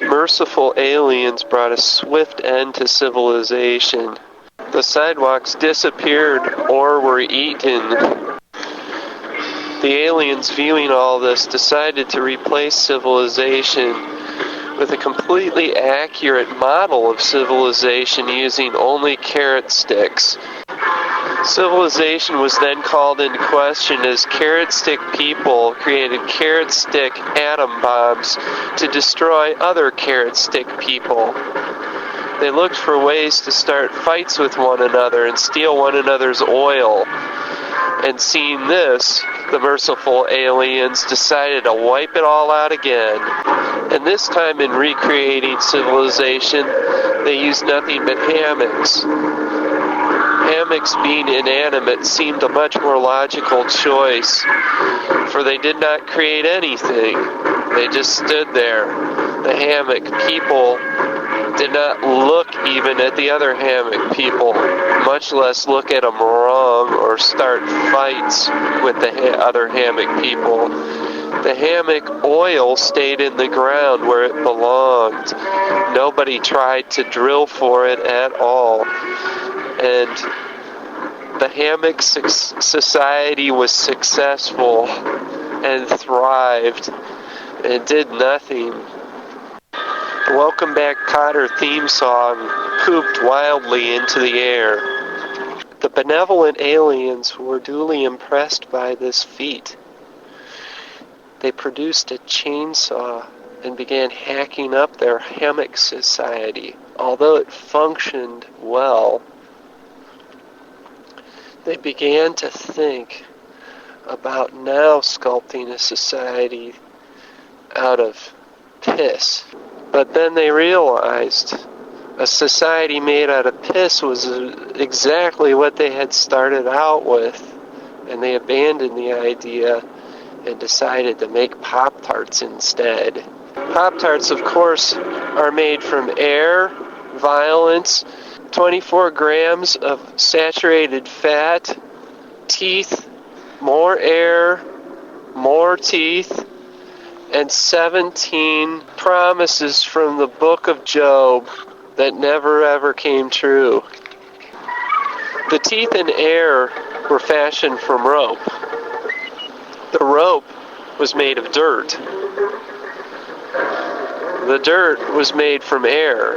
Merciful aliens brought a swift end to civilization. The sidewalks disappeared or were eaten. The aliens, viewing all this, decided to replace civilization with a completely accurate model of civilization using only carrot sticks. Civilization was then called into question as carrot stick people created carrot stick atom bombs to destroy other carrot stick people. They looked for ways to start fights with one another and steal one another's oil. And seeing this, the merciful aliens decided to wipe it all out again. And this time in recreating civilization, they used nothing but hammocks. Hammocks being inanimate seemed a much more logical choice, for they did not create anything. They just stood there. The hammock people did not look even at the other hammock people, much less look at them wrong or start fights with the other hammock people. The hammock oil stayed in the ground where it belonged. Nobody tried to drill for it at all. And the hammock society was successful and thrived and did nothing. The Welcome Back Kotter theme song pooped wildly into the air. The benevolent aliens were duly impressed by this feat. They produced a chainsaw and began hacking up their hammock society. Although it functioned well, they began to think about now sculpting a society out of piss. But then they realized a society made out of piss was exactly what they had started out with, and they abandoned the idea and decided to make Pop-Tarts instead. Pop-Tarts, of course, are made from air, violence, 24 grams of saturated fat, teeth, more air, more teeth, and 17 promises from the book of Job that never ever came true. The teeth and air were fashioned from rope. The rope was made of dirt. The dirt was made from air.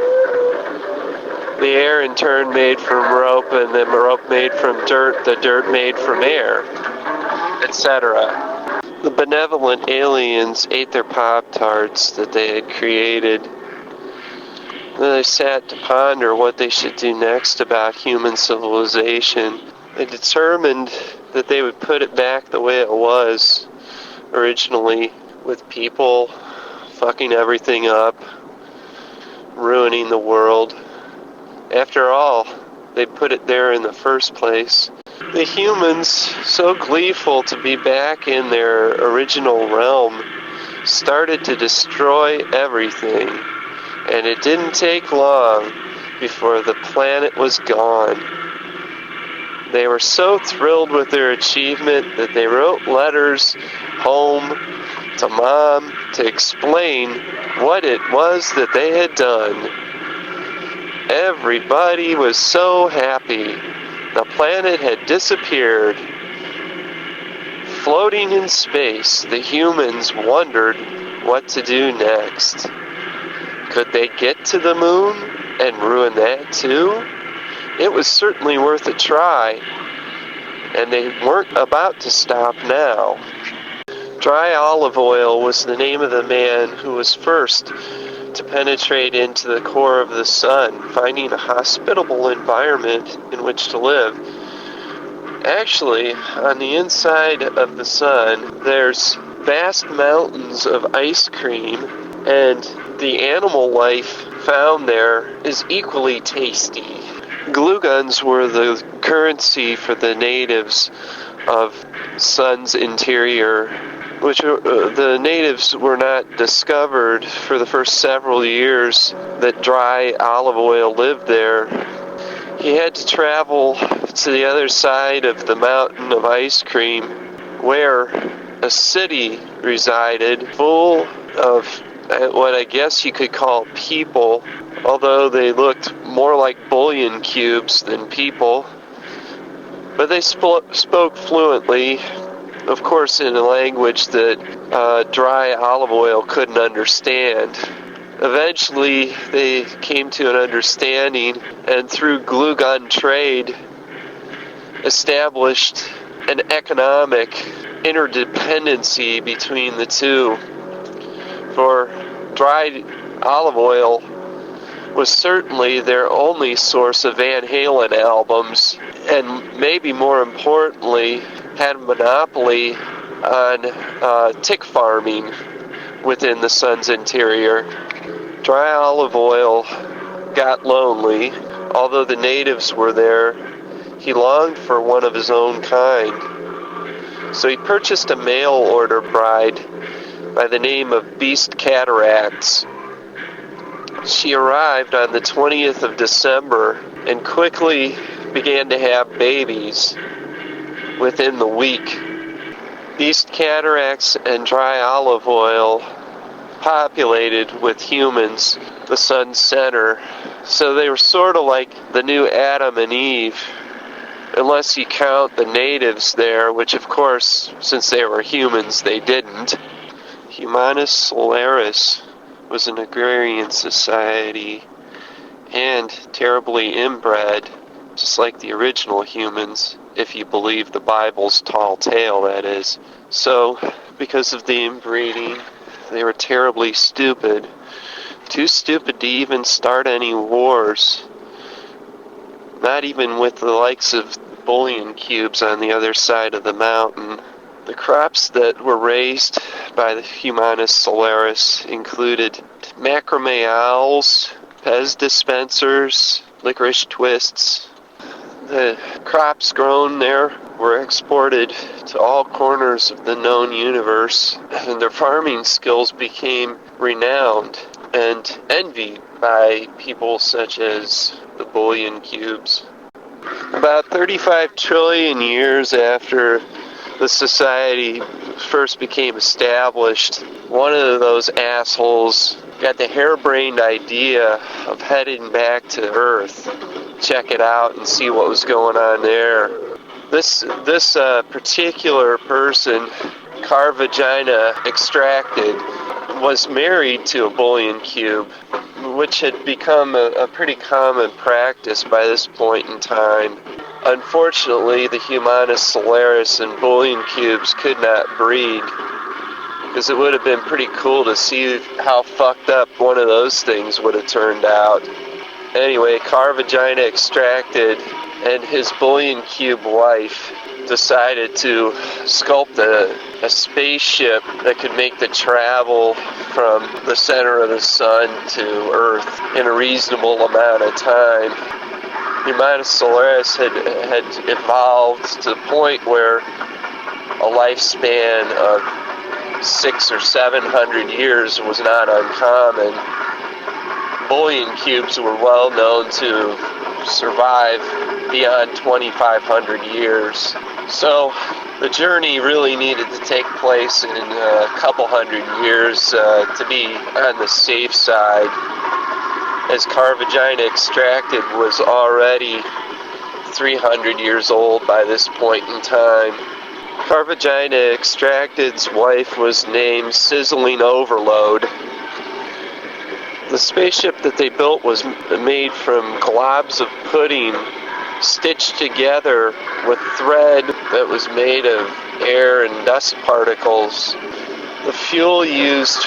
The air in turn made from rope, and the rope made from dirt, the dirt made from air, etc. The benevolent aliens ate their Pop-Tarts that they had created. Then they sat to ponder what they should do next about human civilization. They determined that they would put it back the way it was originally, with people fucking everything up, ruining the world. After all, they put it there in the first place. The humans, so gleeful to be back in their original realm, started to destroy everything, and it didn't take long before the planet was gone. They were so thrilled with their achievement that they wrote letters home to Mom to explain what it was that they had done. Everybody was so happy. The planet had disappeared. Floating in space, the humans wondered what to do next. Could they get to the moon and ruin that too? It was certainly worth a try, and they weren't about to stop now. Dry olive oil was the name of the man who was first to penetrate into the core of the sun, finding a hospitable environment in which to live. Actually, on the inside of the sun, there's vast mountains of ice cream, and the animal life found there is equally tasty. Glue guns were the currency for the natives of Sun's interior, which the natives were not discovered for the first several years that dry olive oil lived there. He had to travel to the other side of the mountain of ice cream, where a city resided full of what I guess you could call people, although they looked more like bullion cubes than people. But they spoke fluently, of course in a language that dry olive oil couldn't understand. Eventually, they came to an understanding, and through glue gun trade, established an economic interdependency between the two. For dried olive oil was certainly their only source of Van Halen albums, and maybe more importantly, had a monopoly on tick farming within the sun's interior. Dry olive oil got lonely. Although the natives were there, he longed for one of his own kind. So he purchased a mail-order bride by the name of Beast Cataracts. She arrived on the 20th of December and quickly began to have babies within the week. Beast Cataracts and dry olive oil populated with humans, the sun's center. So they were sort of like the new Adam and Eve, unless you count the natives there, which of course, since they were humans, they didn't. Humanus Solaris was an agrarian society and terribly inbred, just like the original humans, if you believe the Bible's tall tale, that is. So, because of the inbreeding, they were terribly stupid. Too stupid to even start any wars. Not even with the likes of bullion cubes on the other side of the mountain. The crops that were raised by the Humanus Solaris included macrame owls, Pez dispensers, licorice twists. The crops grown there were exported to all corners of the known universe, and their farming skills became renowned and envied by people such as the bullion cubes. About 35 trillion years after the society first became established, one of those assholes got the harebrained idea of heading back to Earth, check it out and see what was going on there. This particular person, Carvagina Extracted, was married to a bullion cube, which had become a pretty common practice by this point in time. Unfortunately, the Humanus Solaris and bullion cubes could not breed, because it would have been pretty cool to see how fucked up one of those things would have turned out. Anyway, Carvagina Extracted and his bullion cube wife decided to sculpt a spaceship that could make the travel from the center of the sun to Earth in a reasonable amount of time. Humanus Solaris had evolved to the point where a lifespan of 600 or 700 years was not uncommon. Bullion cubes were well known to survive beyond 2,500 years. So the journey really needed to take place in a couple hundred years to be on the safe side, as Carvagina Extracted was already 300 years old by this point in time. Carvagina Extracted's wife was named Sizzling Overload. The spaceship that they built was made from globs of pudding stitched together with thread that was made of air and dust particles. The fuel used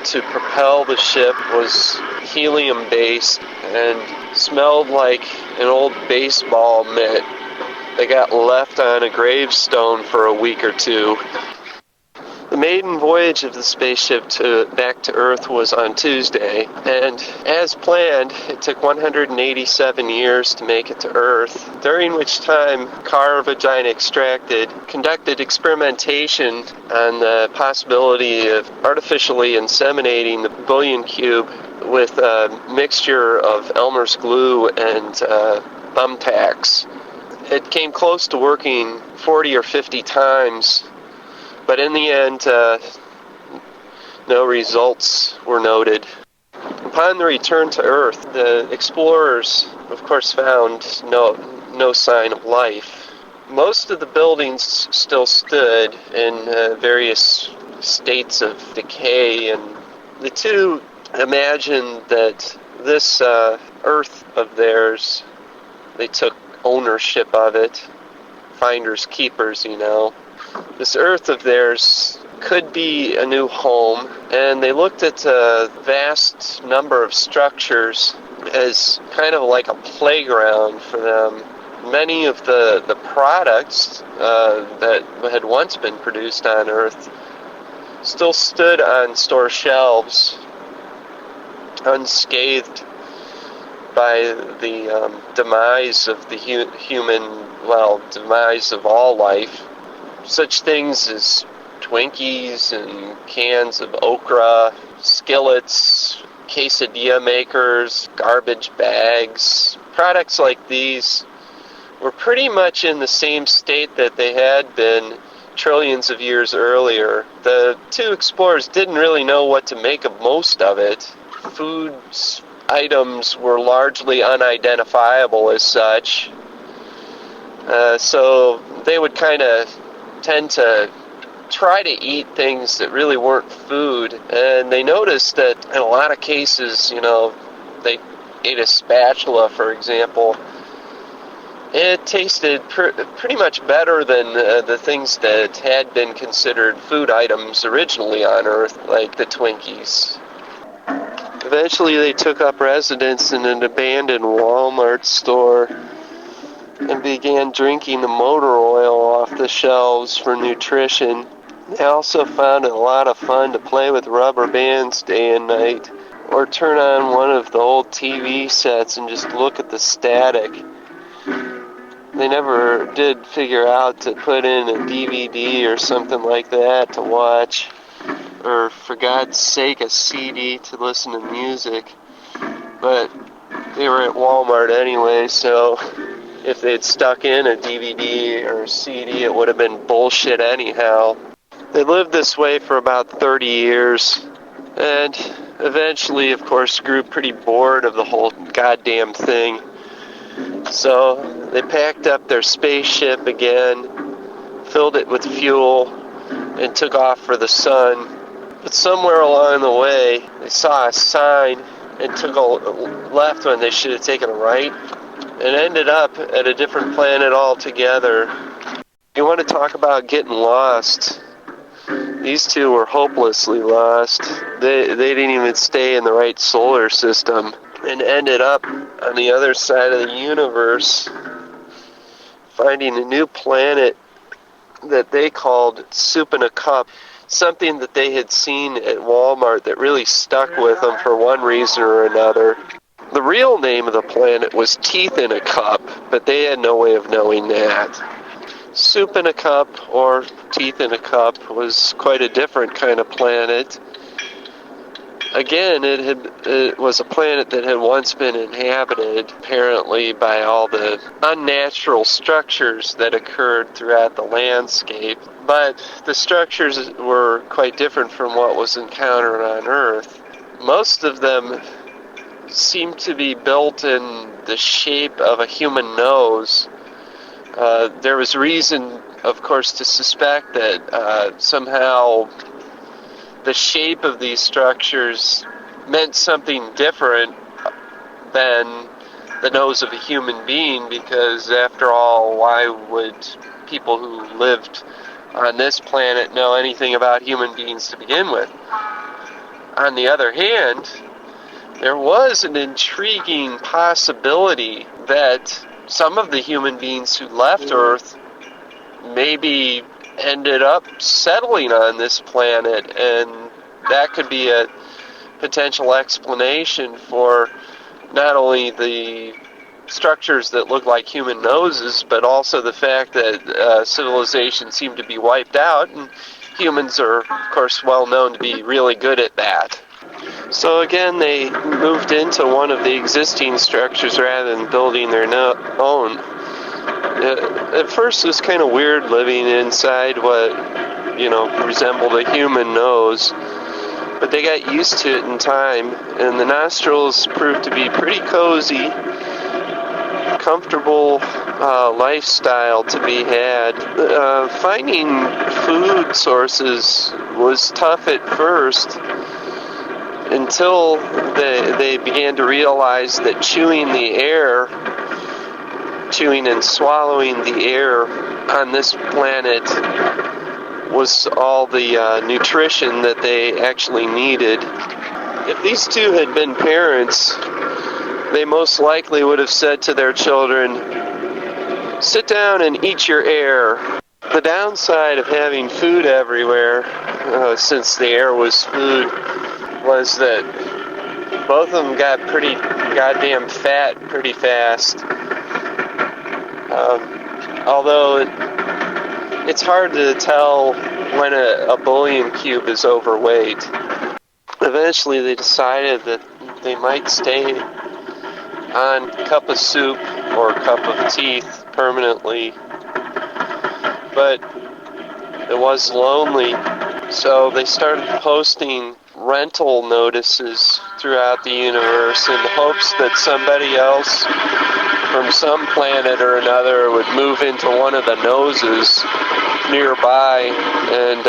to propel the ship was helium-based and smelled like an old baseball mitt that got left on a gravestone for a week or two. The maiden voyage of the spaceship back to Earth was on Tuesday, and as planned, it took 187 years to make it to Earth, during which time Carvagina Extracted conducted experimentation on the possibility of artificially inseminating the bullion cube with a mixture of Elmer's glue and thumbtacks. It came close to working 40 or 50 times, but in the end, No results were noted. Upon the return to Earth, the explorers, of course, found no sign of life. Most of the buildings still stood in various states of decay, and the two imagined that this Earth of theirs, they took ownership of it, finders keepers, This Earth of theirs could be a new home, and they looked at a vast number of structures as kind of like a playground for them. Many of the products that had once been produced on Earth still stood on store shelves, unscathed by the demise of the demise of all life. Such things as Twinkies and cans of okra, skillets, quesadilla makers, garbage bags. Products like these were pretty much in the same state that they had been trillions of years earlier. The two explorers didn't really know what to make of most of it. Food items were largely unidentifiable as such. So they would kind of tend to try to eat things that really weren't food. And they noticed that in a lot of cases, they ate a spatula, for example. It tasted pretty much better than the things that had been considered food items originally on Earth, like the Twinkies. Eventually they took up residence in an abandoned Walmart store and began drinking the motor oil off the shelves for nutrition. They also found it a lot of fun to play with rubber bands day and night, or turn on one of the old TV sets and just look at the static. They never did figure out to put in a DVD or something like that to watch, or for God's sake a CD to listen to music. But they were at Walmart anyway, so if they'd stuck in a DVD or a CD, it would have been bullshit anyhow. They lived this way for about 30 years, and eventually, of course, grew pretty bored of the whole goddamn thing. So they packed up their spaceship again, filled it with fuel, and took off for the sun. But somewhere along the way, they saw a sign and took a left when they should have taken a right, and ended up at a different planet altogether. You want to talk about getting lost? These two were hopelessly lost. They didn't even stay in the right solar system, and ended up on the other side of the universe, finding a new planet that they called Soup in a Cup. Something that they had seen at Walmart that really stuck with them for one reason or another. The real name of the planet was Teeth in a Cup, but they had no way of knowing that. Soup in a Cup, or Teeth in a Cup, was quite a different kind of planet. Again, it was a planet that had once been inhabited, apparently, by all the unnatural structures that occurred throughout the landscape. But the structures were quite different from what was encountered on Earth. Most of them seemed to be built in the shape of a human nose. There was reason, of course, to suspect that somehow the shape of these structures meant something different than the nose of a human being, because after all, why would people who lived on this planet know anything about human beings to begin with? On the other hand, there was an intriguing possibility that some of the human beings who left Earth maybe ended up settling on this planet, and that could be a potential explanation for not only the structures that look like human noses, but also the fact that civilization seemed to be wiped out, and humans are, of course, well known to be really good at that. So again, they moved into one of the existing structures rather than building their own. At first, it was kind of weird living inside what, resembled a human nose. but they got used to it in time, and the nostrils proved to be pretty cozy, comfortable lifestyle to be had. Finding food sources was tough at first until they began to realize that chewing and swallowing the air on this planet was all the nutrition that they actually needed. If these two had been parents, they most likely would have said to their children, "Sit down and eat your air." The downside of having food everywhere, since the air was food, was that both of them got pretty goddamn fat pretty fast. Although it's hard to tell when a bullion cube is overweight. Eventually they decided that they might stay on cup of soup or cup of teeth permanently, but it was lonely, so they started posting rental notices throughout the universe in the hopes that somebody else from some planet or another would move into one of the noses nearby and,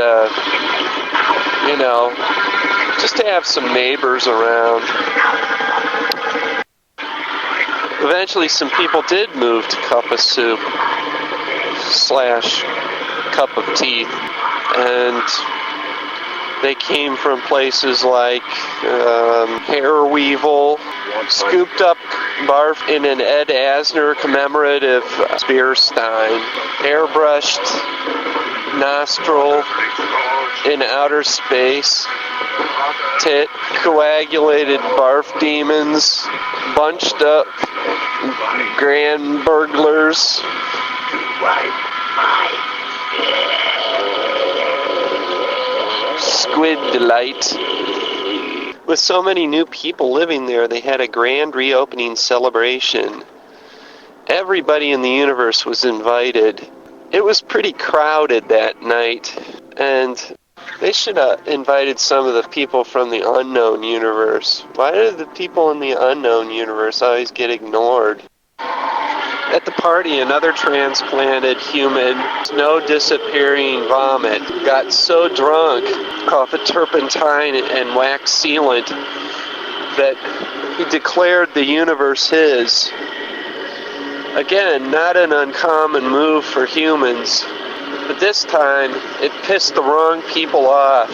just to have some neighbors around. Eventually some people did move to cup of soup / cup of teeth, and they came from places like Hair Weevil, scooped up barf in an Ed Asner commemorative beer stein, airbrushed nostril in outer space, tit, coagulated barf demons, bunched up grand burglars, squid delight. With so many new people living there, they had a grand reopening celebration. Everybody in the universe was invited. It was pretty crowded that night, and they should have invited some of the people from the unknown universe. Why do the people in the unknown universe always get ignored? At the party, another transplanted human, no disappearing vomit, got so drunk off of turpentine and wax sealant that he declared the universe his. Again, not an uncommon move for humans, but this time it pissed the wrong people off,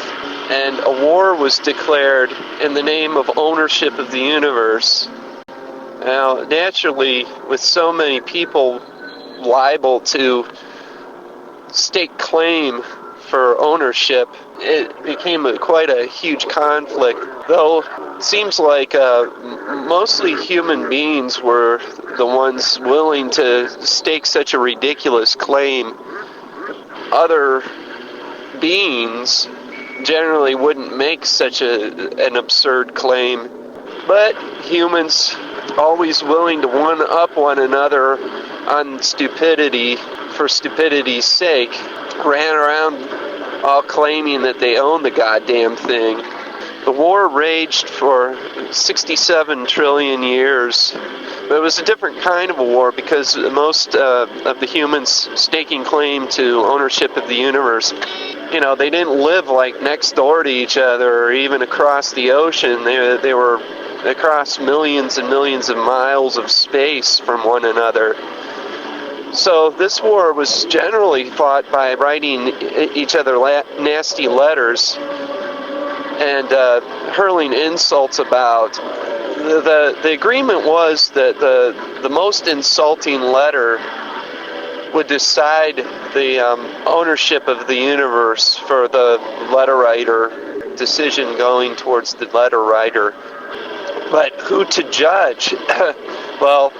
and a war was declared in the name of ownership of the universe. Now, naturally, with so many people liable to stake claim for ownership, it became quite a huge conflict. Though it seems like mostly human beings were the ones willing to stake such a ridiculous claim. Other beings generally wouldn't make such an absurd claim, but humans, always willing to one-up one another on stupidity for stupidity's sake, ran around all claiming that they own the goddamn thing. The war raged for 67 trillion years, but it was a different kind of a war because most of the humans staking claim to ownership of the universe, they didn't live like next door to each other or even across the ocean. They were across millions and millions of miles of space from one another. So this war was generally fought by writing each other nasty letters and hurling insults about. The agreement was that the most insulting letter would decide the ownership of the universe for the letter writer, decision going towards the letter writer. But who to judge? Well,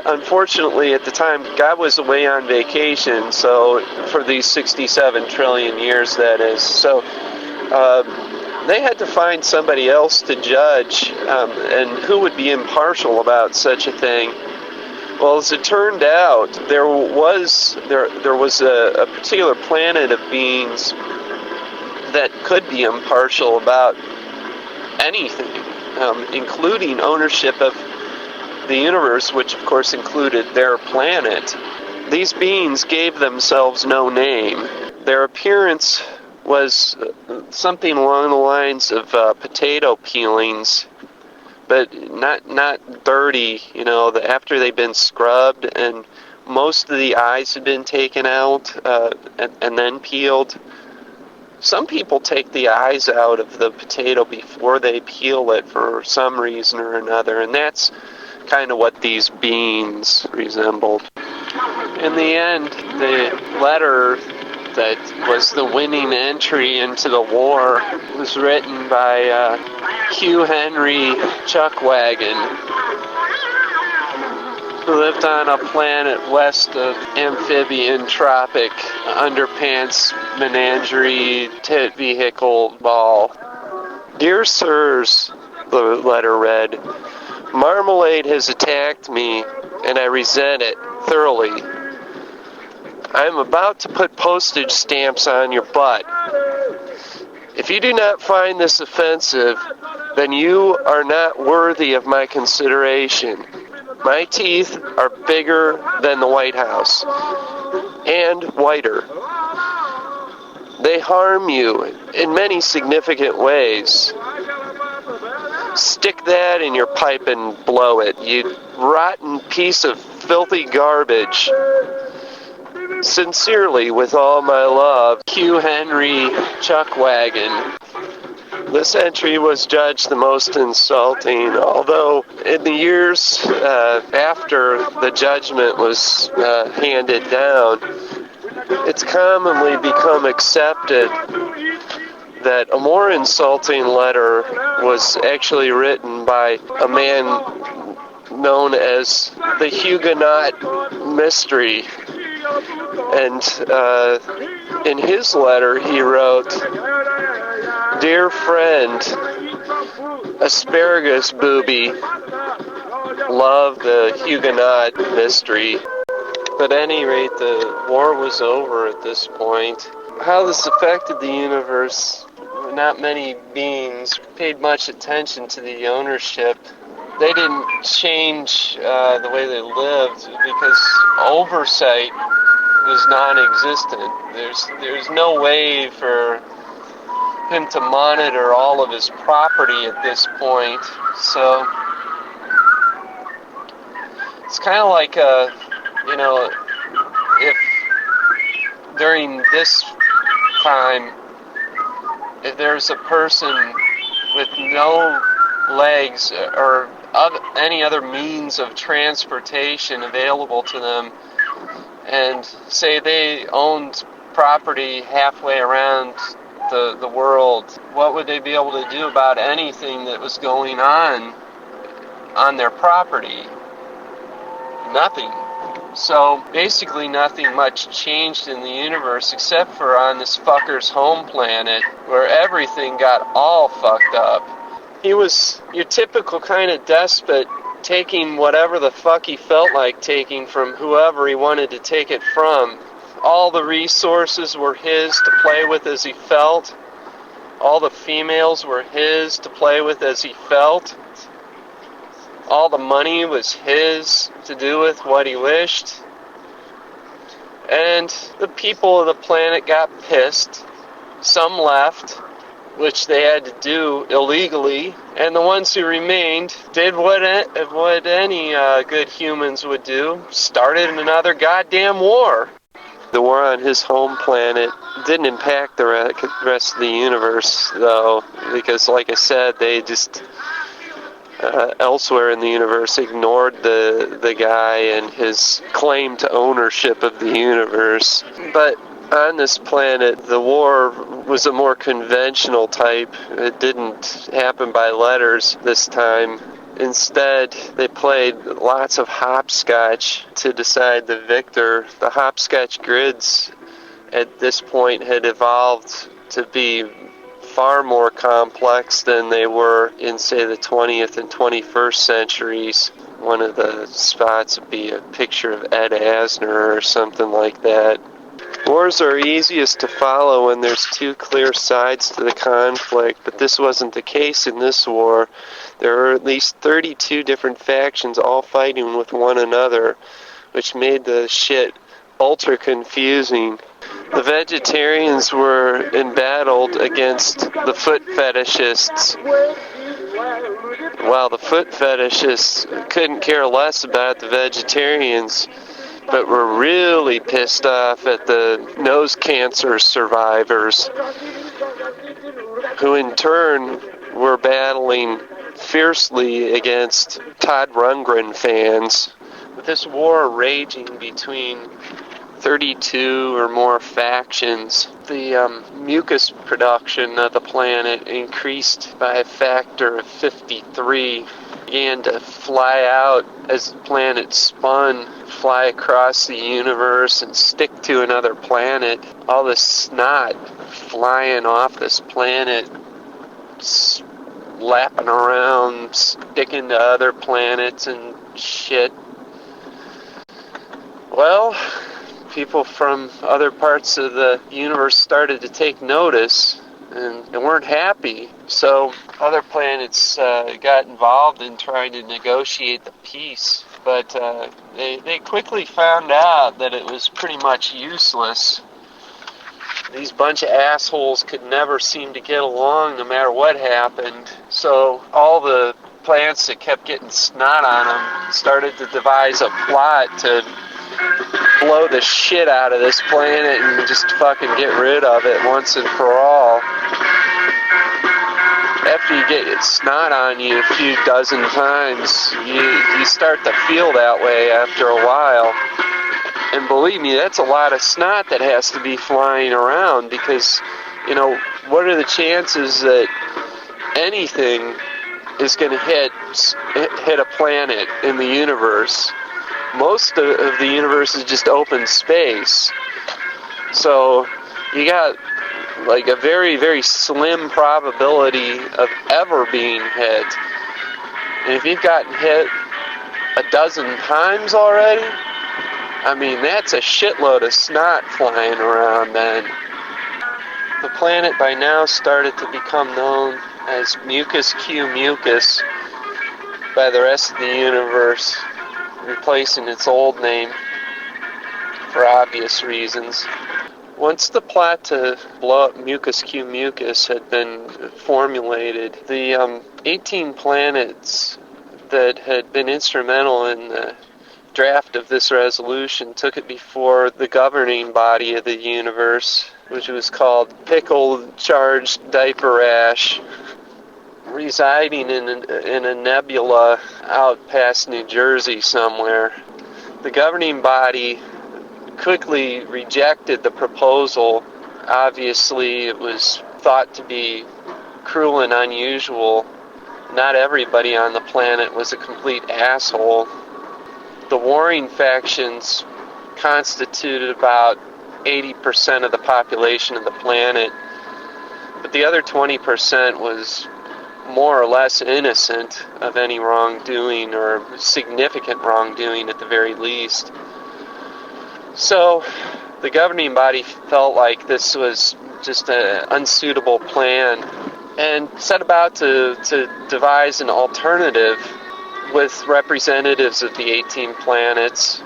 unfortunately at the time, God was away on vacation, so for these 67 trillion years, that is. So they had to find somebody else to judge, and who would be impartial about such a thing. Well, as it turned out, there was a particular planet of beings that could be impartial about anything, including ownership of the universe, which of course included their planet. These beings gave themselves no name. Their appearance was something along the lines of potato peelings, but not dirty, after they've been scrubbed and most of the eyes had been taken out and then peeled. Some people take the eyes out of the potato before they peel it for some reason or another, and that's kind of what these beings resembled. In the end, the letter that was the winning entry into the war was written by Hugh Henry Chuckwagon, who lived on a planet west of amphibian tropic underpants menagerie tit vehicle ball. Dear Sirs, the letter read, Marmalade has attacked me, and I resent it thoroughly. I am about to put postage stamps on your butt. If you do not find this offensive, then you are not worthy of my consideration. My teeth are bigger than the White House, and whiter. They harm you in many significant ways. Stick that in your pipe and blow it, you rotten piece of filthy garbage. Sincerely, with all my love, Hugh Henry Chuckwagon. This entry was judged the most insulting, although in the years after the judgment was handed down, it's commonly become accepted that a more insulting letter was actually written by a man known as the Huguenot Mystery. And in his letter he wrote, Dear friend, Asparagus Booby, love the Huguenot Mystery. But at any rate, the war was over at this point. How this affected the universe, not many beings paid much attention to the ownership. They didn't change the way they lived because oversight was non-existent. There's no way for him to monitor all of his property at this point. So it's kind of like if during this time, if there's a person with no legs or any other means of transportation available to them, and say they owned property halfway around the world, what would they be able to do about anything that was going on their property? Nothing. So basically nothing much changed in the universe except for on this fucker's home planet where everything got all fucked up. He was your typical kind of despot, taking whatever the fuck he felt like taking from whoever he wanted to take it from. All the resources were his to play with as he felt. All the females were his to play with as he felt. All the money was his to do with what he wished. And the people of the planet got pissed. Some left, which they had to do illegally, and the ones who remained did what any good humans would do, started another goddamn war. The war on his home planet didn't impact the rest of the universe, though, because, like I said, they just elsewhere in the universe ignored the guy and his claim to ownership of the universe. But on this planet, the war was a more conventional type. It didn't happen by letters this time. Instead, they played lots of hopscotch to decide the victor. The hopscotch grids at this point had evolved to be far more complex than they were in, say, the 20th and 21st centuries. One of the spots would be a picture of Ed Asner or something like that. Wars are easiest to follow when there's two clear sides to the conflict, but this wasn't the case in this war. There were at least 32 different factions all fighting with one another, which made the shit ultra confusing. The vegetarians were embattled against the foot fetishists, while the foot fetishists couldn't care less about the vegetarians, but were really pissed off at the nose cancer survivors, who in turn were battling fiercely against Todd Rundgren fans. With this war raging between 32 or more factions, the mucus production of the planet increased by a factor of 53. Began to fly out as the planet spun, fly across the universe and stick to another planet. All this snot flying off this planet, lapping around, sticking to other planets and shit. Well, people from other parts of the universe started to take notice and weren't happy. So other planets got involved in trying to negotiate the peace. But they quickly found out that it was pretty much useless. These bunch of assholes could never seem to get along no matter what happened. So all the planets that kept getting snot on them started to devise a plot to blow the shit out of this planet and just fucking get rid of it once and for all. After you get snot on you a few dozen times, you start to feel that way after a while. And believe me, that's a lot of snot that has to be flying around because, you know, what are the chances that anything is going to hit a planet in the universe? Most of the universe is just open space. So you got like a very, very slim probability of ever being hit. And if you've gotten hit a dozen times already, I mean, that's a shitload of snot flying around then. The planet by now started to become known as Mucus Q Mucus by the rest of the universe, replacing its old name for obvious reasons. Once the plot to blow up Mucus Q Mucus had been formulated, the 18 planets that had been instrumental in the draft of this resolution took it before the governing body of the universe, which was called Pickle Charged Diaper Rash, residing in a nebula out past New Jersey somewhere. The governing body quickly rejected the proposal. Obviously, it was thought to be cruel and unusual. Not everybody on the planet was a complete asshole. The warring factions constituted about 80% of the population of the planet, but the other 20% was more or less innocent of any wrongdoing or significant wrongdoing at the very least. So the governing body felt like this was just an unsuitable plan and set about to devise an alternative with representatives of the 18 planets.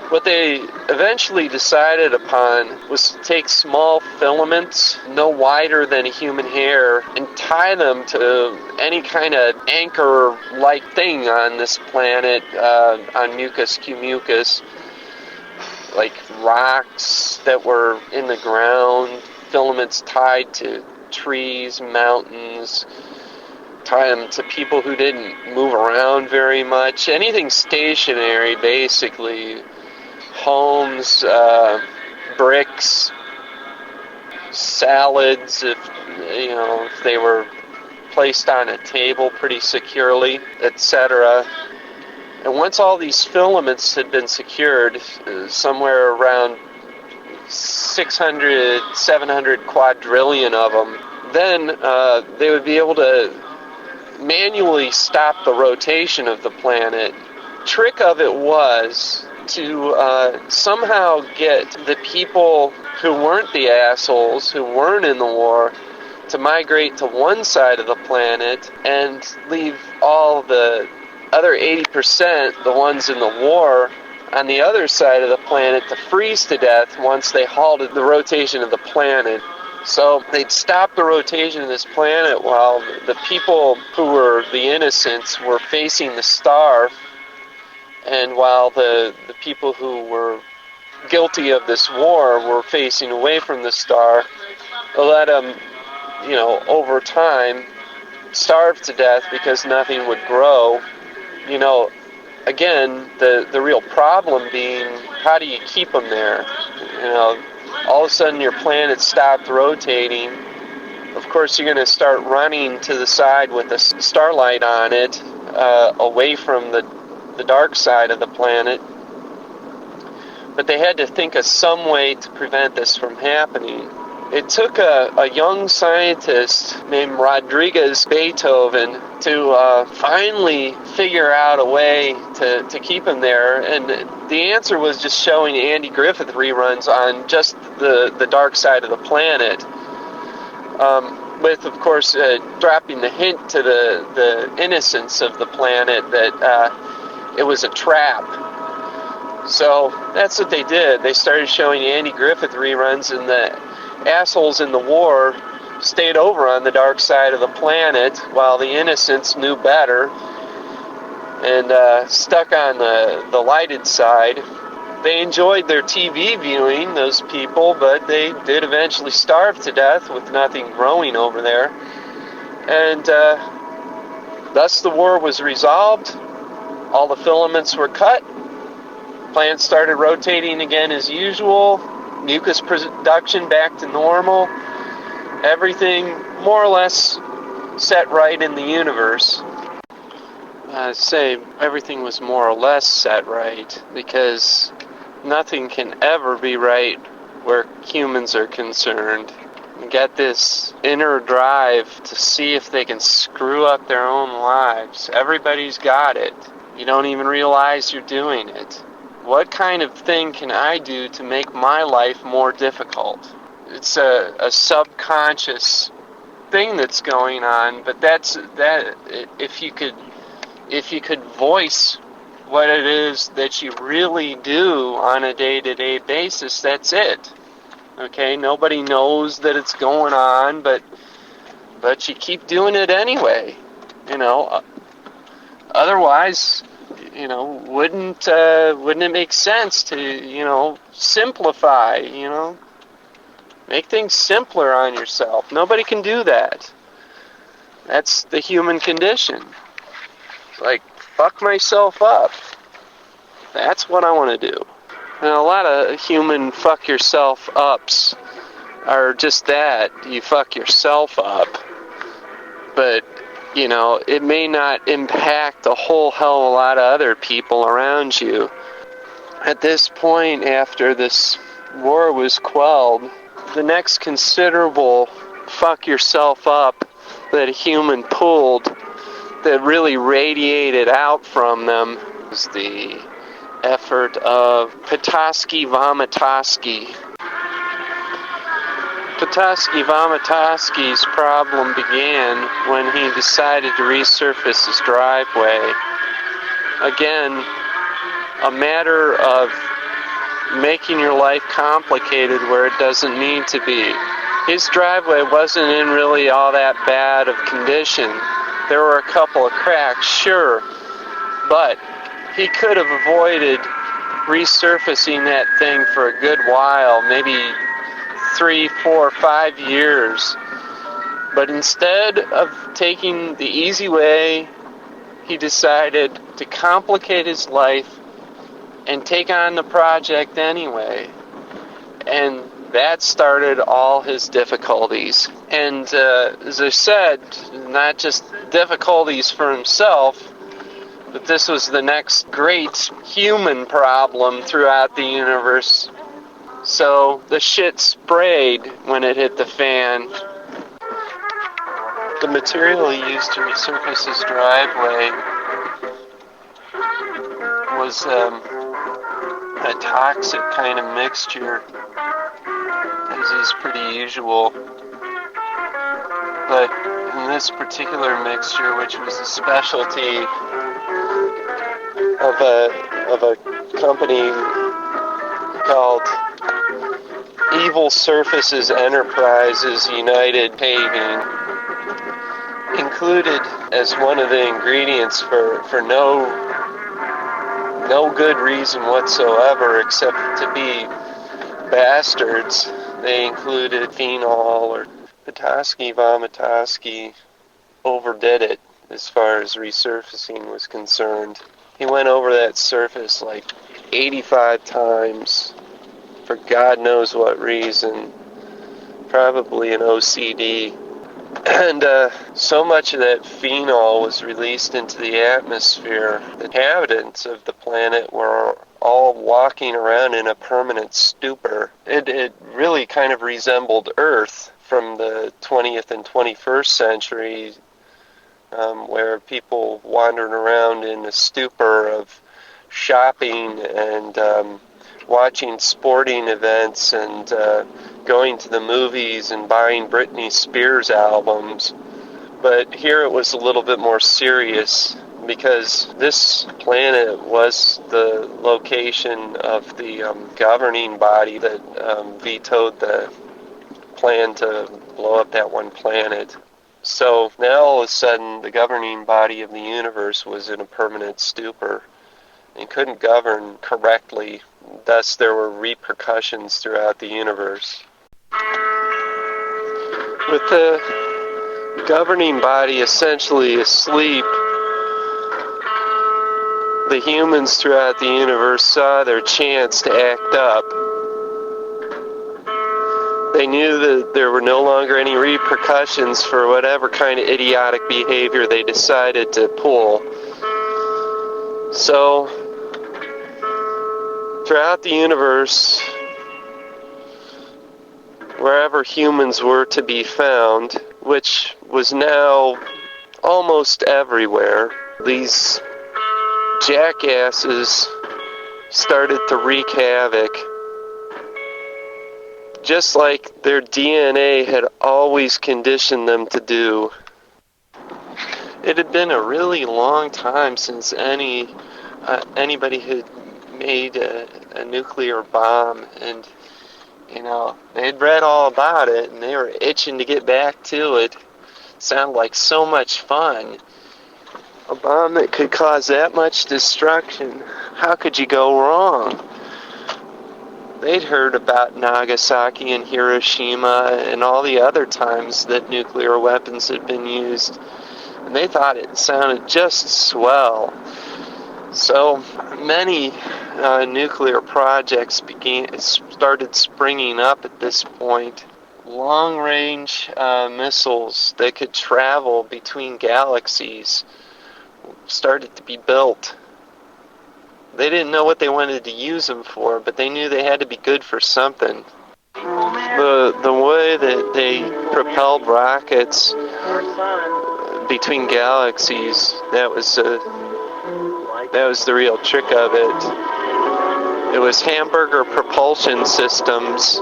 What they eventually decided upon was to take small filaments, no wider than a human hair, and tie them to any kind of anchor-like thing on this planet, on Mucus Q Mucus, like rocks that were in the ground, filaments tied to trees, mountains, tie them to people who didn't move around very much, anything stationary basically, homes, bricks, salads, if they were placed on a table pretty securely, etc. And once all these filaments had been secured, somewhere around 600, 700 quadrillion of them, then they would be able to manually stop the rotation of the planet trick of it was to somehow get the people who weren't the assholes, who weren't in the war, to migrate to one side of the planet and leave all the other 80%, the ones in the war, on the other side of the planet to freeze to death once they halted the rotation of the planet. So they'd stop the rotation of this planet while the people who were the innocents were facing the star, and while the people who were guilty of this war were facing away from the star. Let them, over time, starve to death because nothing would grow. Again, the real problem being, how do you keep them there? All of a sudden your planet stopped rotating. Of course, you're going to start running to the side with a starlight on it, away from the dark side of the planet. But they had to think of some way to prevent this from happening. It took a young scientist named Rodriguez Beethoven to finally figure out a way to keep him there, and the answer was just showing Andy Griffith reruns on just the dark side of the planet, with, of course, dropping the hint to the innocence of the planet that it was a trap. So that's what they did. They started showing Andy Griffith reruns, and the assholes in the war stayed over on the dark side of the planet while the innocents knew better and stuck on the lighted side. They enjoyed their TV viewing, those people, but they did eventually starve to death with nothing growing over there. And thus the war was resolved. All the filaments were cut. Plants started rotating again as usual. Mucus production back to normal. Everything more or less set right in the universe. I'd say everything was more or less set right, because nothing can ever be right where humans are concerned. You get this inner drive to see if they can screw up their own lives. Everybody's got it. You don't even realize you're doing it. What kind of thing can I do to make my life more difficult? It's a subconscious thing that's going on, but if you could voice what it is that you really do on a day-to-day basis, that's it. Okay, nobody knows that it's going on, but you keep doing it anyway. Otherwise, wouldn't it make sense to, simplify, make things simpler on yourself? Nobody can do that. That's the human condition. It's like, fuck myself up. That's what I want to do. And a lot of human fuck yourself ups are just that. You fuck yourself up. But it may not impact a whole hell of a lot of other people around you. At this point, after this war was quelled, the next considerable fuck yourself up that a human pulled that really radiated out from them was the effort of Petoskey-Vomitoskey. Petoskey-Vomitoskey's problem began when he decided to resurface his driveway. Again, a matter of making your life complicated where it doesn't need to be. His driveway wasn't in really all that bad of condition. There were a couple of cracks, sure, but he could have avoided resurfacing that thing for a good while, maybe 3, 4, 5 years. But instead of taking the easy way, he decided to complicate his life and take on the project anyway. And that started all his difficulties. And as I said, not just difficulties for himself, but this was the next great human problem throughout the universe. So the shit sprayed when it hit the fan. The material he used to resurface his driveway was a toxic kind of mixture, as is pretty usual. But in this particular mixture, which was a specialty of a company called Evil Surfaces Enterprises United Paving, included as one of the ingredients for no good reason whatsoever except to be bastards. They included phenol, or Petoskey Vomitoski overdid it as far as resurfacing was concerned. He went over that surface like 85 times for God knows what reason. Probably an OCD. And so much of that phenol was released into the atmosphere. The inhabitants of the planet were all walking around in a permanent stupor. It really kind of resembled Earth from the 20th and 21st century, where people wandered around in a stupor of shopping and watching sporting events and going to the movies and buying Britney Spears albums. But here it was a little bit more serious, because this planet was the location of the governing body that vetoed the plan to blow up that one planet. So now all of a sudden the governing body of the universe was in a permanent stupor and couldn't govern correctly. Thus there were repercussions throughout the universe. With the governing body essentially asleep, the humans throughout the universe saw their chance to act up. They knew that there were no longer any repercussions for whatever kind of idiotic behavior they decided to pull. So, throughout the universe, wherever humans were to be found, which was now almost everywhere, these jackasses started to wreak havoc, just like their DNA had always conditioned them to do. It had been a really long time since anybody had made a nuclear bomb, and they'd read all about it, and they were itching to get back to it. Sounded like so much fun. A bomb that could cause that much destruction. How could you go wrong? They'd heard about Nagasaki and Hiroshima and all the other times that nuclear weapons had been used, and they thought it sounded just swell. So many nuclear projects started springing up at this point. Long-range missiles that could travel between galaxies started to be built. They didn't know what they wanted to use them for, but they knew they had to be good for something. The way that they propelled rockets between galaxies, that was the real trick of it. It was hamburger propulsion systems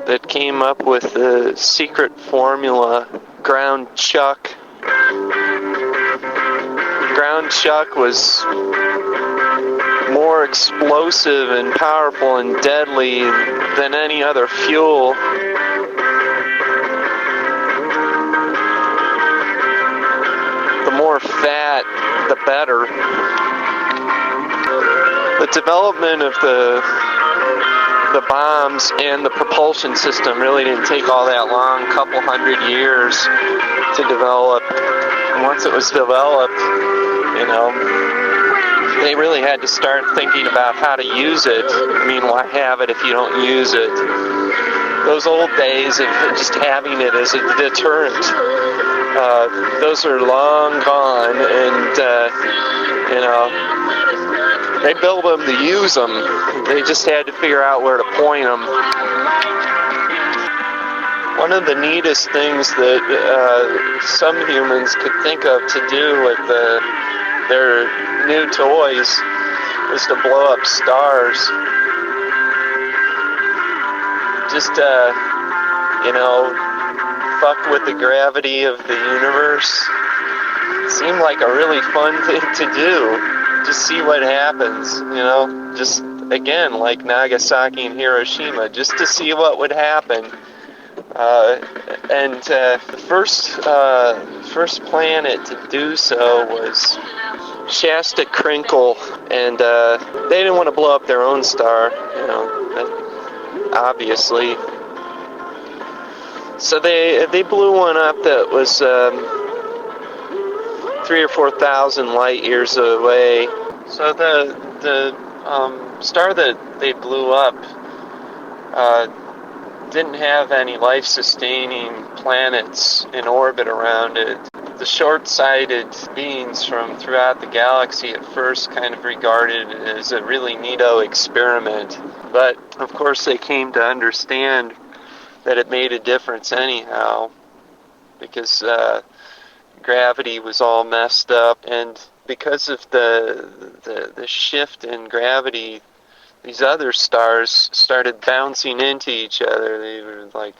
that came up with the secret formula, ground chuck. Ground chuck was more explosive and powerful and deadly than any other fuel. The more fat, the better. The development of the bombs and the propulsion system really didn't take all that long, a couple hundred years to develop. And once it was developed, they really had to start thinking about how to use it. I mean, why have it if you don't use it? Those old days of just having it as a deterrent, those are long gone, and, they built them to use them. They just had to figure out where to point them. One of the neatest things that some humans could think of to do with the their new toys was to blow up stars. Just fuck with the gravity of the universe. Seemed like a really fun thing to do. Just see what happens, just again, like Nagasaki and Hiroshima, just to see what would happen. And the first planet to do so was Shasta Crinkle, and they didn't want to blow up their own star, obviously. So they blew one up that was 3,000 or 4,000 light years away. So the star that they blew up didn't have any life-sustaining planets in orbit around it. The short-sighted beings from throughout the galaxy at first kind of regarded it as a really neato experiment. But, of course, they came to understand that it made a difference anyhow, because gravity was all messed up, and because of the shift in gravity, these other stars started bouncing into each other. They would like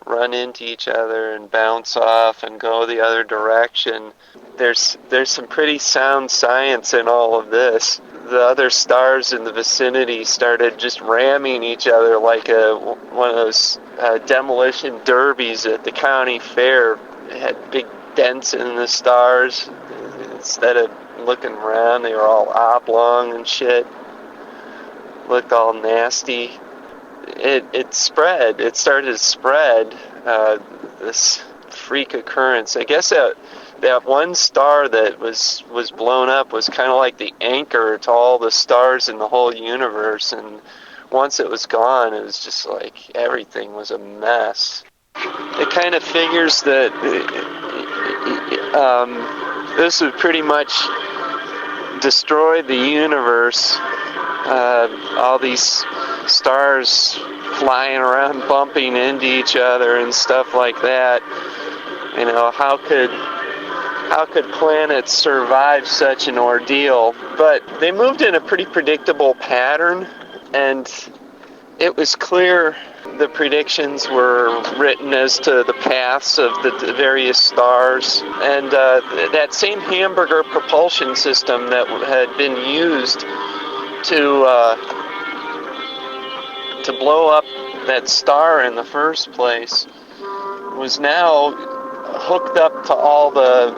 run into each other and bounce off and go the other direction. There's some pretty sound science in all of this. The other stars in the vicinity started just ramming each other like one of those demolition derbies at the county fair. It had big dents in the stars. Instead of looking around, they were all oblong and shit. Looked all nasty. It spread. It started to spread, this freak occurrence. I guess that one star that was blown up was kind of like the anchor to all the stars in the whole universe, and once it was gone, it was just like everything was a mess. It kind of figures that this would pretty much destroy the universe. All these stars flying around, bumping into each other and stuff like that. How could planets survive such an ordeal? But they moved in a pretty predictable pattern, and it was clear the predictions were written as to the paths of the various stars. And that same hamburger propulsion system that had been used to blow up that star in the first place was now hooked up to all the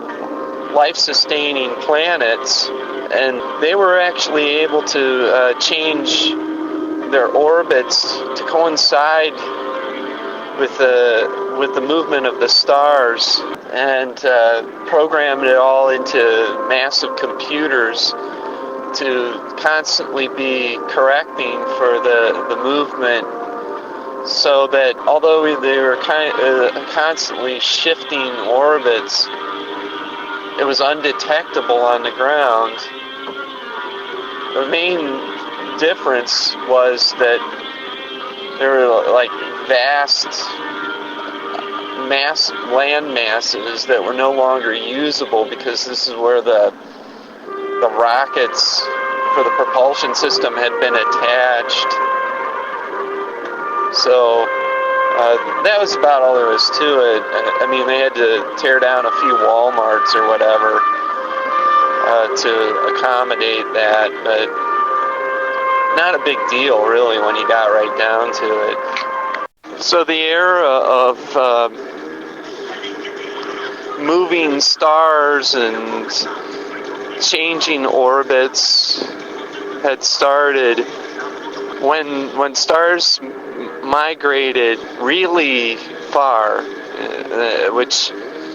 life-sustaining planets, and they were actually able to change their orbits to coincide with the movement of the stars, and programmed it all into massive computers to constantly be correcting for the movement, so that although they were constantly shifting orbits, it was undetectable on the ground. The main difference was that there were like vast land masses that were no longer usable, because this is where the rockets for the propulsion system had been attached. So that was about all there was to it. I mean, they had to tear down a few Walmarts or whatever to accommodate that, but not a big deal really when you got right down to it. So the era of moving stars and changing orbits had started when stars migrated really far, which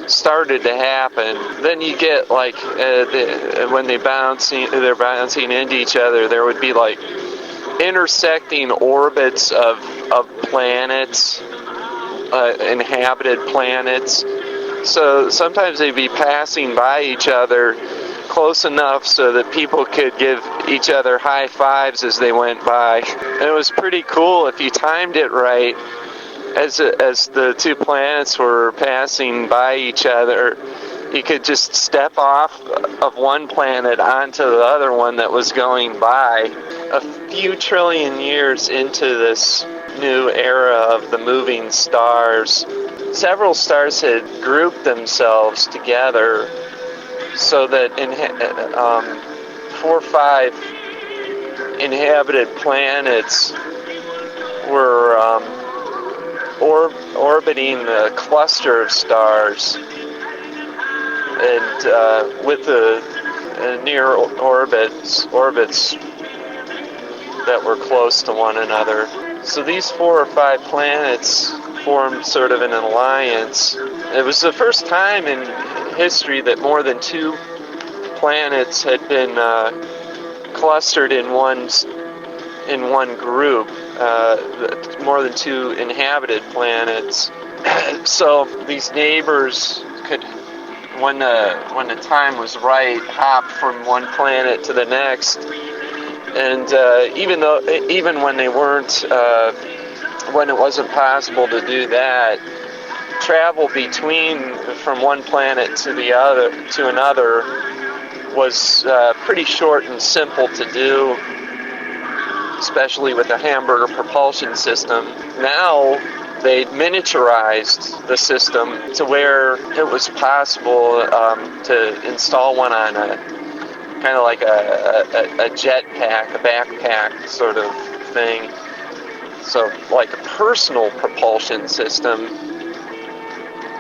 started to happen. Then you get like when they're bouncing into each other, there would be like intersecting orbits of planets, inhabited planets. So sometimes they'd be passing by each other close enough so that people could give each other high fives as they went by. And it was pretty cool if you timed it right. As the two planets were passing by each other, You could just step off of one planet onto the other one that was going by. A few trillion years into this new era of the moving stars, several stars had grouped themselves together so that 4 or 5 inhabited planets were orbiting a cluster of stars, and with the near orbits that were close to one another. So these 4 or 5 planets formed sort of an alliance. It was the first time in history that more than 2 planets had been clustered in one group, more than 2 inhabited planets. So these neighbors could, when the time was right, hop from one planet to the next. And even when they weren't, when it wasn't possible to do that, travel from one planet to another was pretty short and simple to do, especially with the hamburger propulsion system. Now they miniaturized the system to where it was possible to install one on a kind of like a jet pack, a backpack sort of thing. So like a personal propulsion system.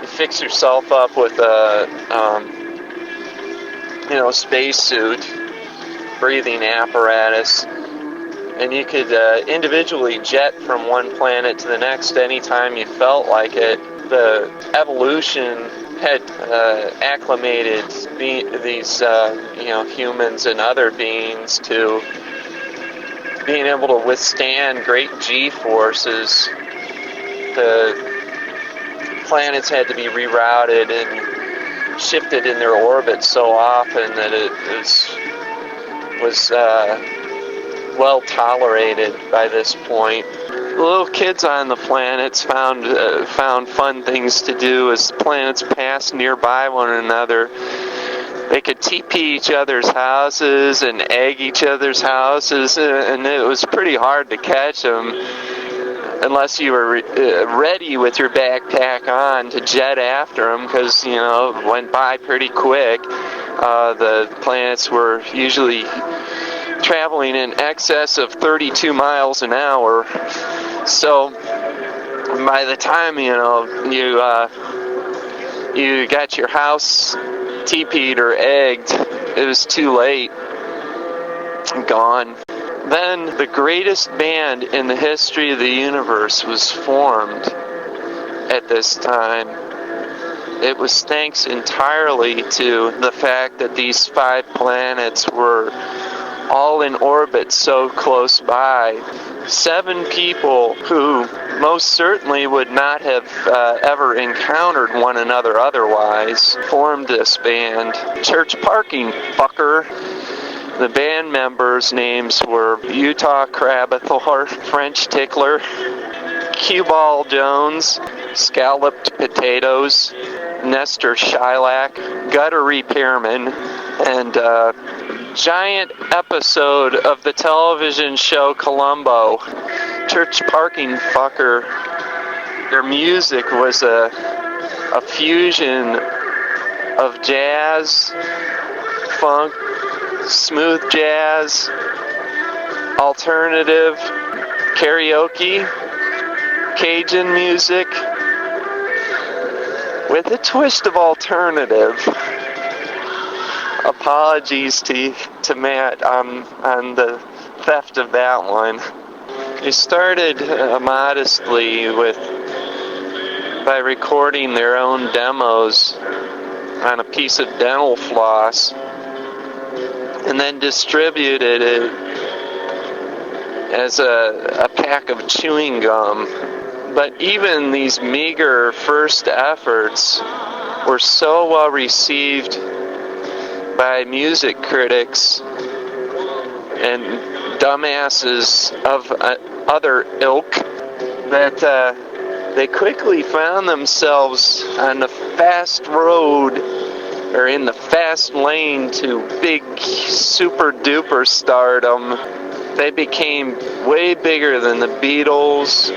You fix yourself up with a spacesuit, breathing apparatus, and you could individually jet from one planet to the next anytime you felt like it. The evolution had acclimated these humans and other beings to being able to withstand great G-forces. The planets had to be rerouted and shifted in their orbit so often that it was well tolerated by this point. The little kids on the planets found fun things to do as the planets passed nearby one another. They could TP each other's houses and egg each other's houses, and it was pretty hard to catch them unless you were ready with your backpack on to jet after them, because it went by pretty quick. The planets were usually traveling in excess of 32 miles an hour. So by the time you got your house TP'd or egged, it was too late. Gone. Then the greatest band in the history of the universe was formed at this time. It was thanks entirely to the fact that these 5 planets were all in orbit so close by. 7 people who most certainly would not have ever encountered one another otherwise formed this band. Church parking, fucker. The band members' names were Utah Crabathor, French Tickler, Cue Ball Jones, Scalloped Potatoes, Nestor Shylock, Gutter Repairman, and giant episode of the television show Columbo. Church parking fucker. Their music was a fusion of jazz, funk, smooth jazz, alternative, karaoke, Cajun music, with a twist of alternative. Apologies to Matt on the theft of that one. They started modestly by recording their own demos on a piece of dental floss, and then distributed it as a pack of chewing gum. But even these meager first efforts were so well received by music critics and dumbasses of other ilk that they quickly found themselves on the fast road are in the fast lane to big super duper stardom. They became way bigger than the Beatles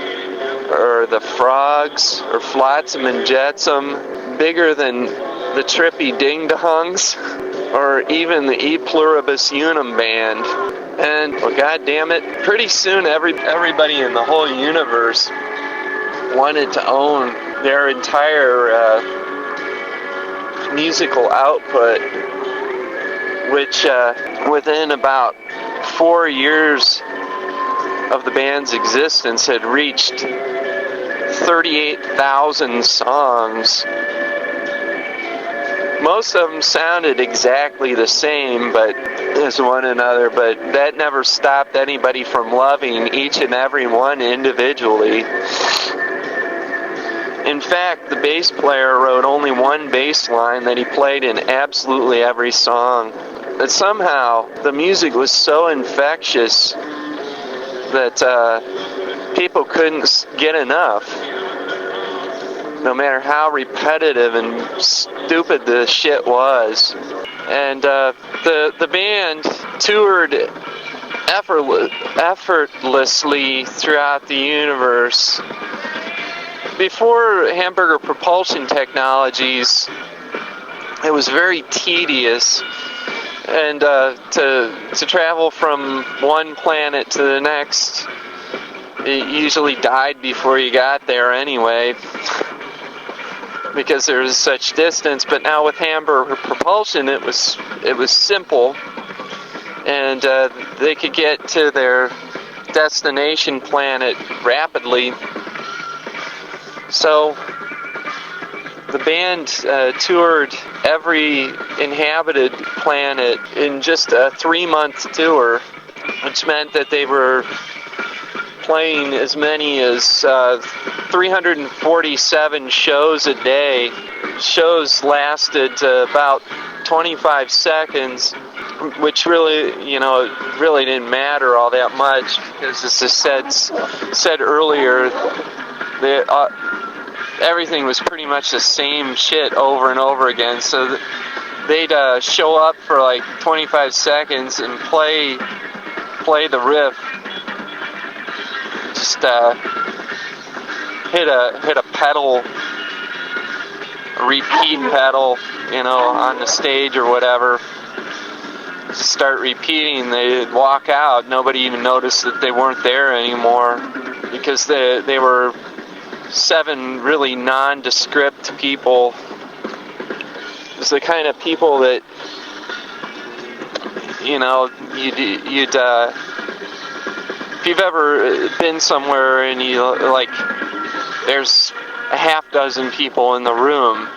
or the Frogs or Flotsam and Jetsam, bigger than the Trippy Ding Dongs or even the E Pluribus Unum band. And, well, God damn it, pretty soon everybody in the whole universe wanted to own their entire musical output, which within about 4 years of the band's existence had reached 38,000 songs. Most of them sounded exactly the same as one another, but that never stopped anybody from loving each and every one individually. In fact, the bass player wrote only one bass line that he played in absolutely every song. But somehow, the music was so infectious that people couldn't get enough, no matter how repetitive and stupid the shit was. And the band toured effortlessly throughout the universe. Before hamburger propulsion technologies, it was very tedious, and to travel from one planet to the next, it usually died before you got there anyway, because there was such distance. But now with hamburger propulsion, it was simple, and they could get to their destination planet rapidly. So the band toured every inhabited planet in just a 3-month tour, which meant that they were playing as many as 347 shows a day. Shows lasted about 25 seconds, which really didn't matter all that much, because as I said earlier, everything was pretty much the same shit over and over again. So they'd show up for like 25 seconds and play the riff, just hit a pedal, a repeat pedal, on the stage or whatever. Just start repeating. They'd walk out. Nobody even noticed that they weren't there anymore, because they were 7 really nondescript people. It's the kind of people that, you'd if you've ever been somewhere and there's a half dozen people in the room,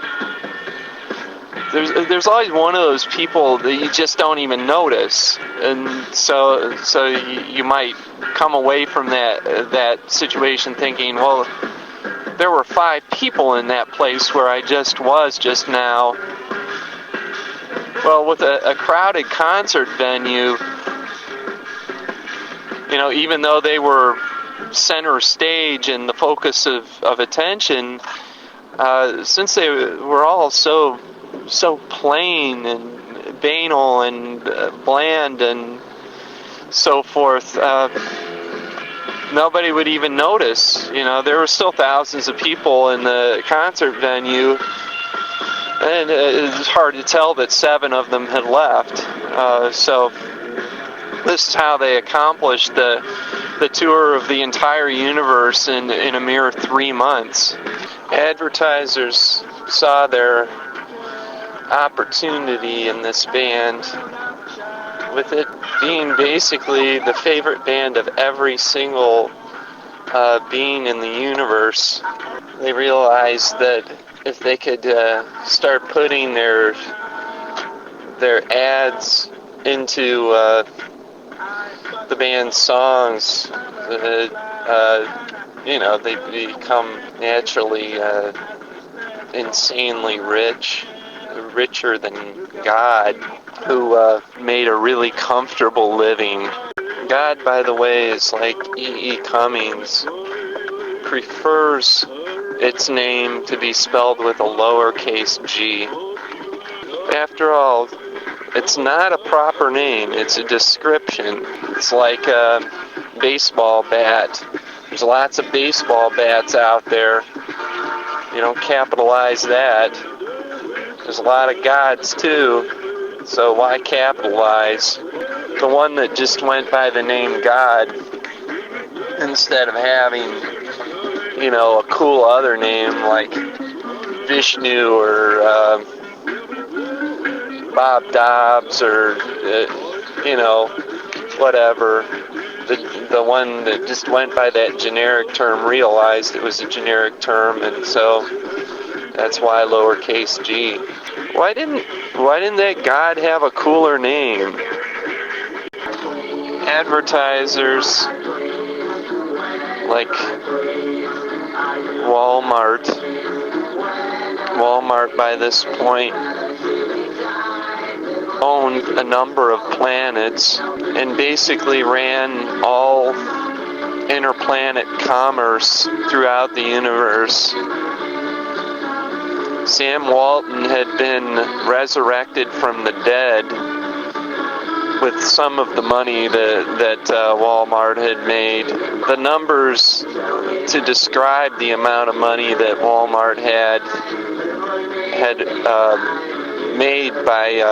there's always one of those people that you just don't even notice, and so you might come away from that situation thinking, well, there were 5 people in that place where I just was just now. Well, with a crowded concert venue, even though they were center stage and the focus of attention, since they were all so plain and banal and bland and so forth, nobody would even notice. There were still thousands of people in the concert venue, and it's hard to tell that 7 of them had left. So this is how they accomplished the tour of the entire universe in a mere 3 months. Advertisers saw their opportunity in this band, with it being basically the favorite band of every single being in the universe. They realized that if they could start putting their ads into the band's songs, they'd become naturally insanely rich, richer than God, who made a really comfortable living. God, by the way, is like E.E. Cummings, prefers its name to be spelled with a lowercase g. After all, it's not a proper name, it's a description. It's like a baseball bat. There's lots of baseball bats out there. You don't capitalize that. There's a lot of gods too, so why capitalize? The one that just went by the name God, instead of having, a cool other name like Vishnu or Bob Dobbs or, whatever. The one that just went by that generic term realized it was a generic term, and so that's why lowercase g. Why didn't that God have a cooler name? Advertisers like Walmart by this point owned a number of planets and basically ran all interplanet commerce throughout the universe. Sam Walton had been resurrected from the dead with some of the money that Walmart had made. The numbers to describe the amount of money that Walmart had made by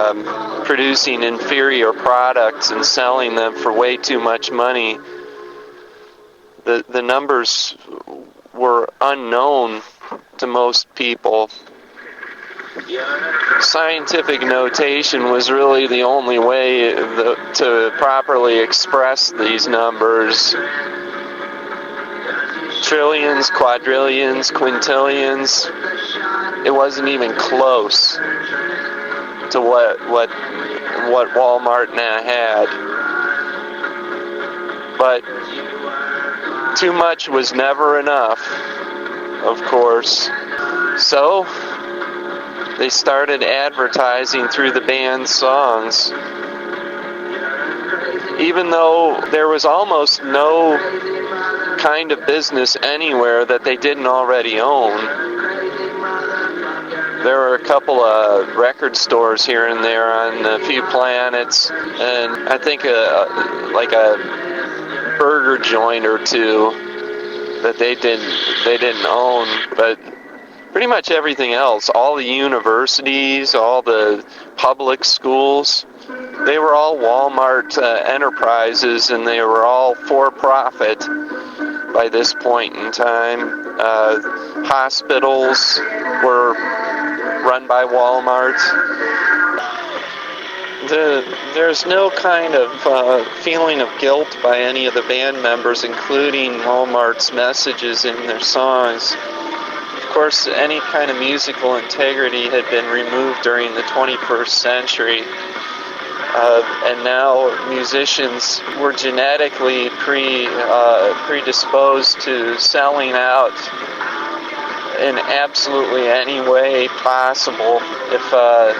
producing inferior products and selling them for way too much money, the numbers were unknown to most people. Scientific notation was really the only way to properly express these numbers. Trillions, quadrillions, quintillions. It wasn't even close to what Walmart now had. But too much was never enough, of course. So they started advertising through the band's songs. Even though there was almost no kind of business anywhere that they didn't already own. There were a couple of record stores here and there on a few planets, and I think like a burger joint or two that they didn't own, but pretty much everything else, all the universities, all the public schools, they were all Walmart enterprises, and they were all for-profit by this point in time. Hospitals were run by Walmart. There's no kind of feeling of guilt by any of the band members, including Walmart's messages in their songs. Of course, any kind of musical integrity had been removed during the 21st century, and now musicians were genetically predisposed to selling out in absolutely any way possible. If the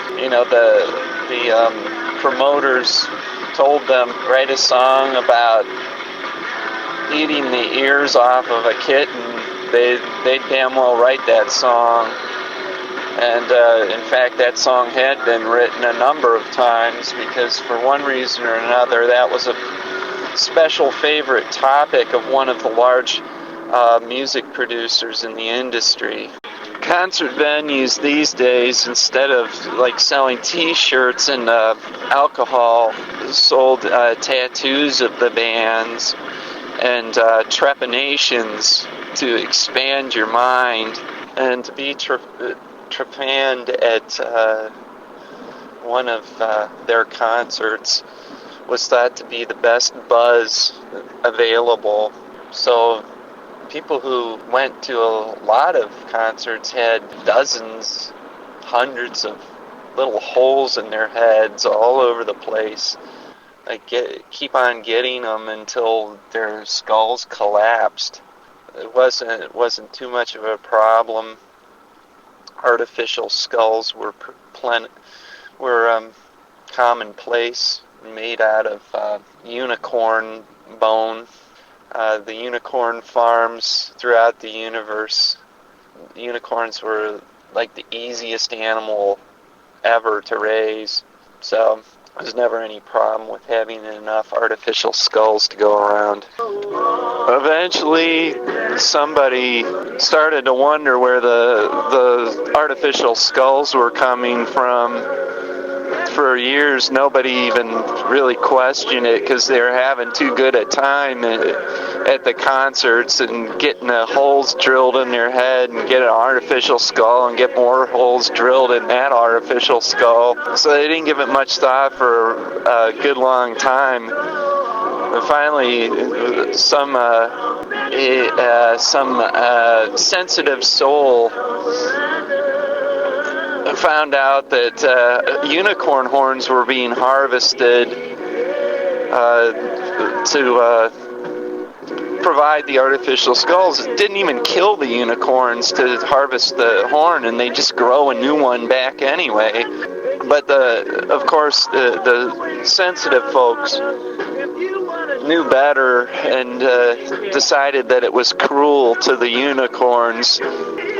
promoters told them write a song about eating the ears off of a kitten, they'd damn well write that song. And in fact, that song had been written a number of times because for one reason or another, that was a special favorite topic of one of the large music producers in the industry. Concert venues these days, instead of like selling t-shirts and alcohol, sold tattoos of the bands and trepanations to expand your mind. And to be trepanned at one of their concerts was thought to be the best buzz available. So people who went to a lot of concerts had dozens, hundreds of little holes in their heads all over the place. Like keep on getting them until their skulls collapsed. It wasn't too much of a problem. Artificial skulls were commonplace, made out of unicorn bone. The unicorn farms throughout the universe. Unicorns were like the easiest animal ever to raise. So there's never any problem with having enough artificial skulls to go around. Eventually, somebody started to wonder where the artificial skulls were coming from. For years, nobody even really questioned it because they were having too good a time at the concerts and getting the holes drilled in their head and get an artificial skull and get more holes drilled in that artificial skull. So they didn't give it much thought for a good long time. And finally, some sensitive soul found out that unicorn horns were being harvested to provide the artificial skulls. It didn't even kill the unicorns to harvest the horn, and they just grow a new one back anyway. But of course, the sensitive folks knew better and decided that it was cruel to the unicorns.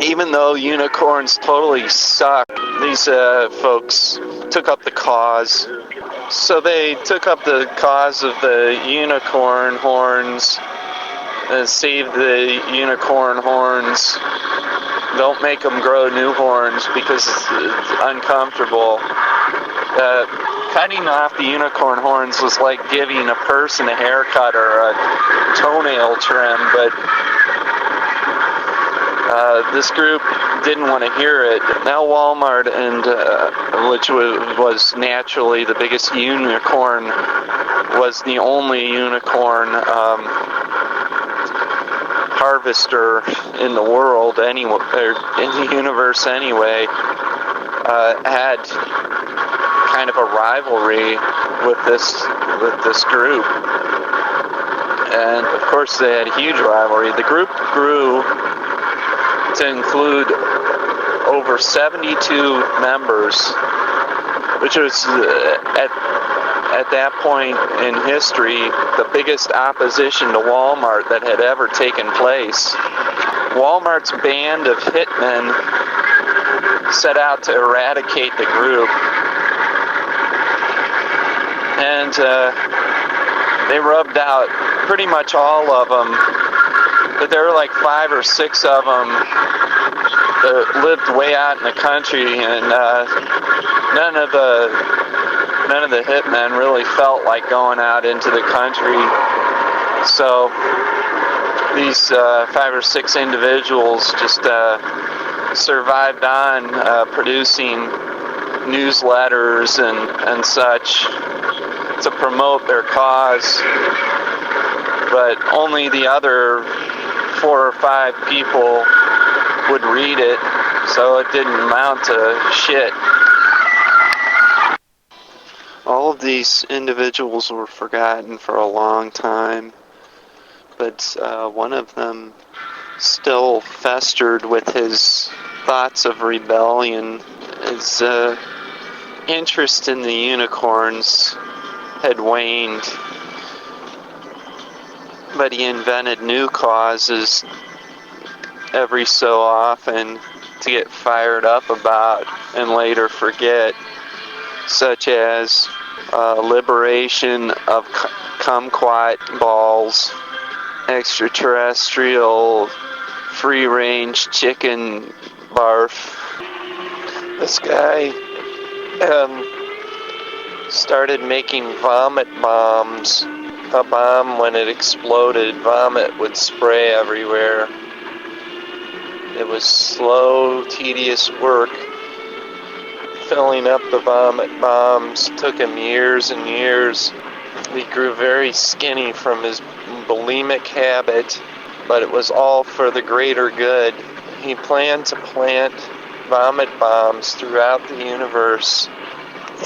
Even though unicorns totally suck, these folks took up the cause. So they took up the cause of the unicorn horns and saved the unicorn horns. Don't make them grow new horns because it's uncomfortable. Cutting off the unicorn horns was like giving a person a haircut or a toenail trim, but this group didn't want to hear it. Now Walmart, and which was naturally the biggest unicorn, was the only unicorn harvester in the world, or in the universe anyway, had kind of a rivalry with this group. And of course they had a huge rivalry. The group grew to include over 72 members, which was at that point in history the biggest opposition to Walmart that had ever taken place. Walmart's band of hitmen set out to eradicate the group, and they rubbed out pretty much all of them. But there were like 5 or 6 of them that lived way out in the country, and none of the hitmen really felt like going out into the country. So these 5 or 6 individuals just survived on producing newsletters and such to promote their cause. But only the other 4 or 5 people would read it, so it didn't amount to shit. All of these individuals were forgotten for a long time, but one of them still festered with his thoughts of rebellion. His interest in the unicorns had waned, but he invented new causes every so often to get fired up about and later forget, such as liberation of kumquat balls, extraterrestrial free-range chicken barf. This guy started making vomit bombs. A bomb, when it exploded, vomit would spray everywhere. It was slow, tedious work. Filling up the vomit bombs took him years and years. He grew very skinny from his bulimic habit, but it was all for the greater good. He planned to plant vomit bombs throughout the universe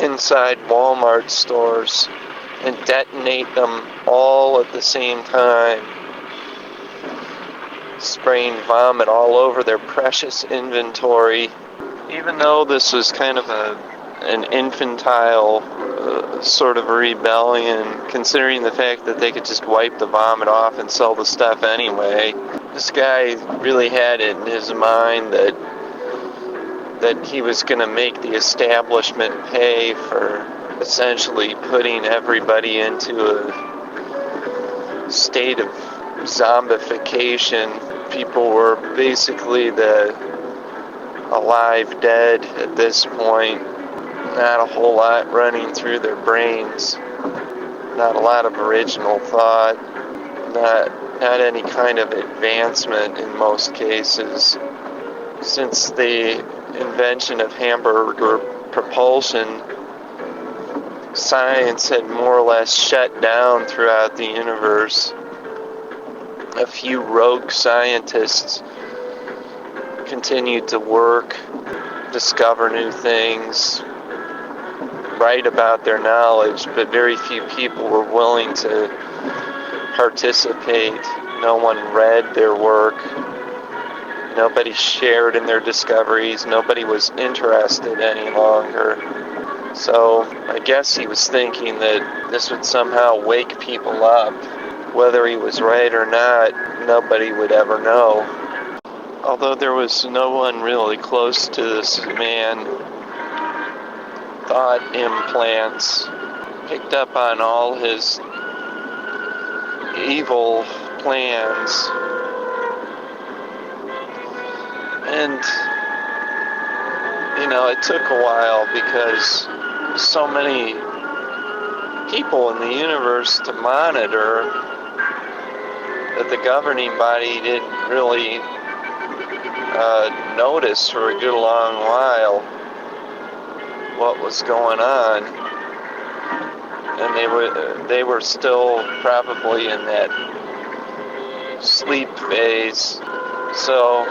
inside Walmart stores and detonate them all at the same time, spraying vomit all over their precious inventory. Even though this was kind of an infantile sort of rebellion, considering the fact that they could just wipe the vomit off and sell the stuff anyway, this guy really had it in his mind that that he was going to make the establishment pay for essentially putting everybody into a state of zombification. People were basically the alive dead at this point. Not a whole lot running through their brains. Not a lot of original thought. Not any kind of advancement in most cases. Since the invention of hamburger propulsion, science had more or less shut down throughout the universe. A few rogue scientists continued to work, discover new things, write about their knowledge, but very few people were willing to participate. No one read their work. Nobody shared in their discoveries. Nobody was interested any longer. So I guess he was thinking that this would somehow wake people up. Whether he was right or not, nobody would ever know. Although there was no one really close to this man, thought implants picked up on all his evil plans. And, it took a while because so many people in the universe to monitor that the governing body didn't really notice for a good long while what was going on. And they were still probably in that sleep phase. So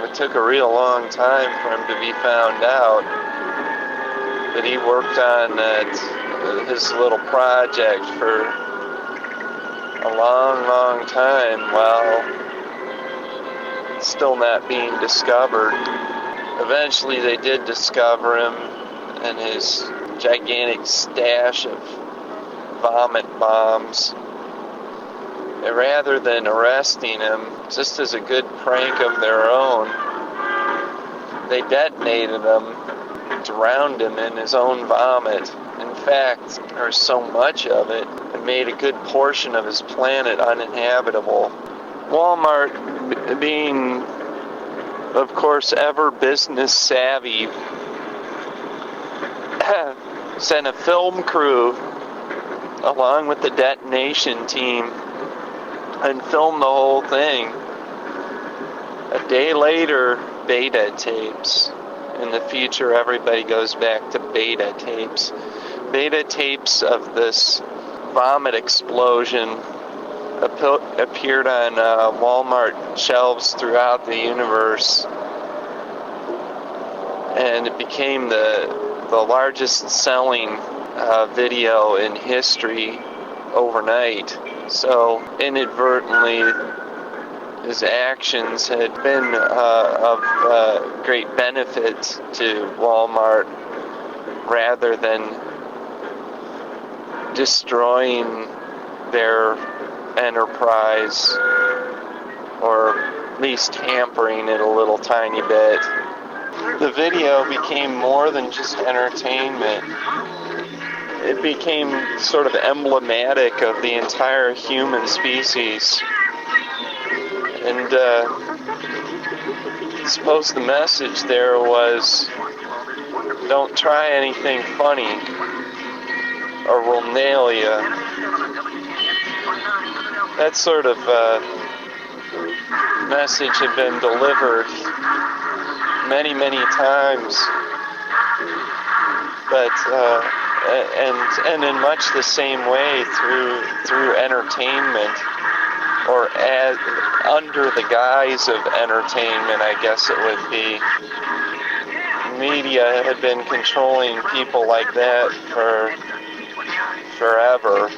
it took a real long time for him to be found out. But he worked on his little project for a long, long time while still not being discovered. Eventually they did discover him and his gigantic stash of vomit bombs. And rather than arresting him, just as a good prank of their own, they detonated him, drowned him in his own vomit. In fact, there was so much of it, it made a good portion of his planet uninhabitable. Walmart, being, of course, ever business savvy, sent a film crew along with the detonation team and filmed the whole thing. A day later, beta tapes. In the future, everybody goes back to beta tapes. Beta tapes of this vomit explosion appeared on Walmart shelves throughout the universe. And it became the largest selling video in history overnight. So inadvertently, his actions had been of great benefit to Walmart rather than destroying their enterprise, or at least hampering it a little tiny bit. The video became more than just entertainment. It became sort of emblematic of the entire human species. And I suppose the message there was, don't try anything funny or we'll nail you. That sort of message had been delivered many, many times, but and in much the same way through entertainment, or under the guise of entertainment, I guess it would be. Media had been controlling people like that for forever.